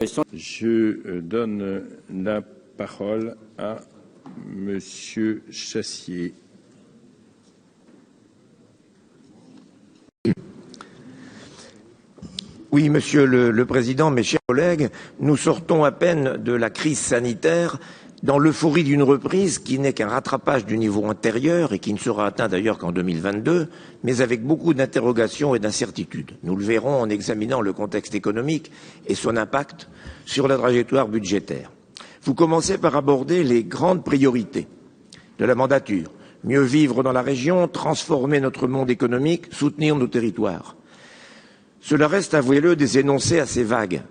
Je donne la parole à Monsieur Chassier. Oui, Monsieur le Président, mes chers collègues, nous sortons à peine de la crise sanitaire dans l'euphorie d'une reprise qui n'est qu'un rattrapage du niveau antérieur et qui ne sera atteint d'ailleurs qu'en 2022, mais avec beaucoup d'interrogations et d'incertitudes. Nous le verrons en examinant le contexte économique et son impact sur la trajectoire budgétaire. Vous commencez par aborder les grandes priorités de la mandature. Mieux vivre dans la région, transformer notre monde économique, soutenir nos territoires. Cela reste, avouez-le, des énoncés assez vagues,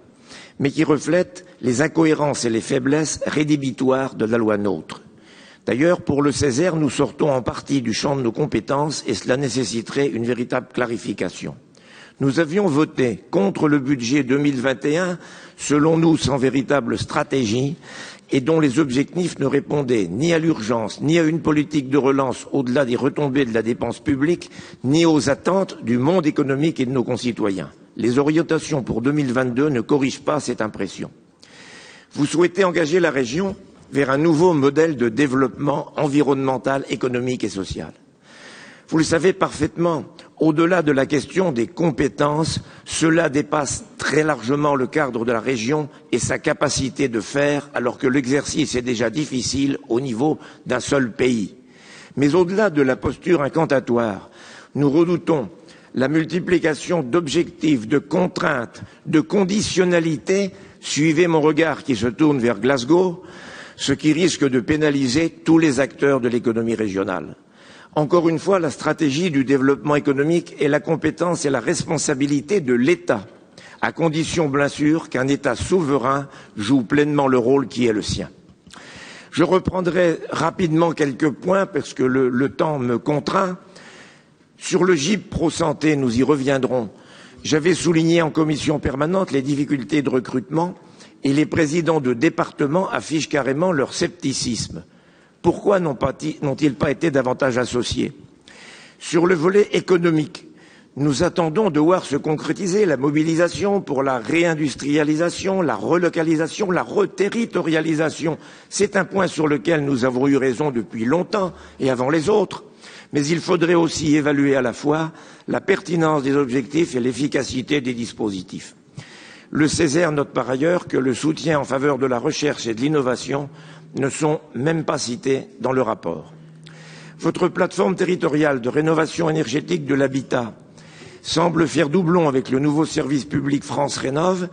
mais qui reflètent les incohérences et les faiblesses rédhibitoires de la loi NOTRe. D'ailleurs, pour le Césaire, nous sortons en partie du champ de nos compétences et cela nécessiterait une véritable clarification. Nous avions voté contre le budget 2021, selon nous sans véritable stratégie, et dont les objectifs ne répondaient ni à l'urgence, ni à une politique de relance au-delà des retombées de la dépense publique, ni aux attentes du monde économique et de nos concitoyens. Les orientations pour 2022 ne corrigent pas cette impression. Vous souhaitez engager la région vers un nouveau modèle de développement environnemental, économique et social. Vous le savez parfaitement, au-delà de la question des compétences, cela dépasse très largement le cadre de la région et sa capacité de faire, alors que l'exercice est déjà difficile au niveau d'un seul pays. Mais au-delà de la posture incantatoire, nous redoutons la multiplication d'objectifs, de contraintes, de conditionnalités, suivez mon regard qui se tourne vers Glasgow, ce qui risque de pénaliser tous les acteurs de l'économie régionale. Encore une fois, la stratégie du développement économique est la compétence et la responsabilité de l'État, à condition bien sûr qu'un État souverain joue pleinement le rôle qui est le sien. Je reprendrai rapidement quelques points parce que le temps me contraint. Sur le GIP Pro Santé, nous y reviendrons. J'avais souligné en commission permanente les difficultés de recrutement et les présidents de département affichent carrément leur scepticisme. Pourquoi n'ont-ils pas été davantage associés? Sur le volet économique, nous attendons de voir se concrétiser la mobilisation pour la réindustrialisation, la relocalisation, la reterritorialisation. C'est un point sur lequel nous avons eu raison depuis longtemps et avant les autres. Mais il faudrait aussi évaluer à la fois la pertinence des objectifs et l'efficacité des dispositifs. Le Césaire note par ailleurs que le soutien en faveur de la recherche et de l'innovation ne sont même pas cités dans le rapport. Votre plateforme territoriale de rénovation énergétique de l'habitat semble faire doublon avec le nouveau service public France Rénov,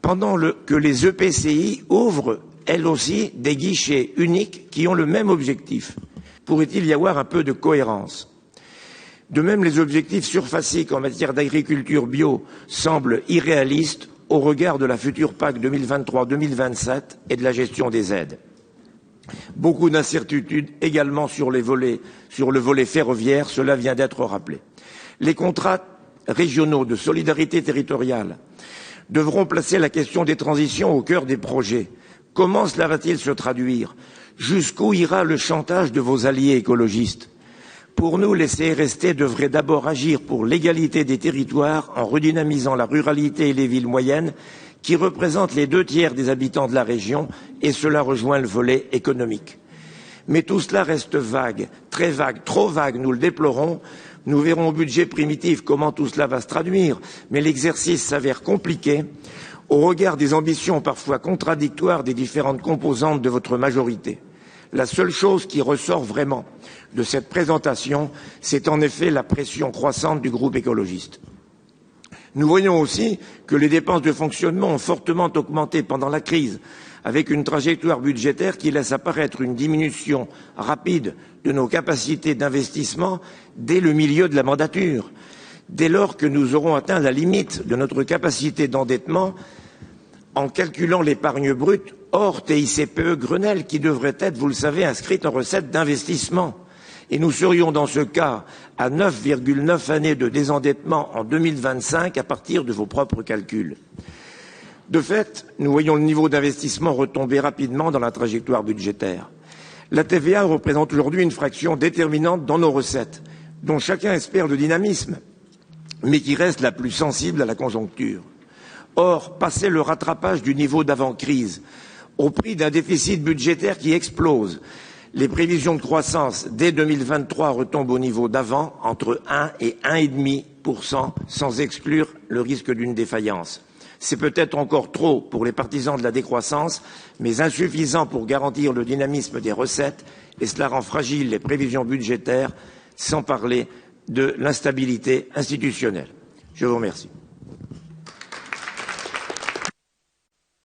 pendant que les EPCI ouvrent, elles aussi, des guichets uniques qui ont le même objectif. Pourrait-il y avoir un peu de cohérence? De même, les objectifs surfaciques en matière d'agriculture bio semblent irréalistes au regard de la future PAC 2023-2027 et de la gestion des aides. Beaucoup d'incertitudes également sur le volet ferroviaire, cela vient d'être rappelé. Les contrats régionaux de solidarité territoriale devront placer la question des transitions au cœur des projets. Comment cela va-t-il se traduire? Jusqu'où ira le chantage de vos alliés écologistes? Pour nous, les CRST devraient d'abord agir pour l'égalité des territoires en redynamisant la ruralité et les villes moyennes qui représentent les 2/3 des habitants de la région et cela rejoint le volet économique. Mais tout cela reste vague, très vague, trop vague, nous le déplorons. Nous verrons au budget primitif comment tout cela va se traduire, mais l'exercice s'avère compliqué au regard des ambitions parfois contradictoires des différentes composantes de votre majorité. La seule chose qui ressort vraiment de cette présentation, c'est en effet la pression croissante du groupe écologiste. Nous voyons aussi que les dépenses de fonctionnement ont fortement augmenté pendant la crise, avec une trajectoire budgétaire qui laisse apparaître une diminution rapide de nos capacités d'investissement dès le milieu de la mandature, dès lors que nous aurons atteint la limite de notre capacité d'endettement en calculant l'épargne brute hors TICPE Grenelle qui devrait être, vous le savez, inscrite en recette d'investissement. Et nous serions dans ce cas à 9,9 années de désendettement en 2025 à partir de vos propres calculs. De fait, nous voyons le niveau d'investissement retomber rapidement dans la trajectoire budgétaire. La TVA représente aujourd'hui une fraction déterminante dans nos recettes, dont chacun espère le dynamisme, mais qui reste la plus sensible à la conjoncture. Or, passer le rattrapage du niveau d'avant-crise, au prix d'un déficit budgétaire qui explose, les prévisions de croissance dès 2023 retombent au niveau d'avant, entre 1 et 1,5%, sans exclure le risque d'une défaillance. C'est peut-être encore trop pour les partisans de la décroissance, mais insuffisant pour garantir le dynamisme des recettes, et cela rend fragiles les prévisions budgétaires, sans parler de l'instabilité institutionnelle. Je vous remercie.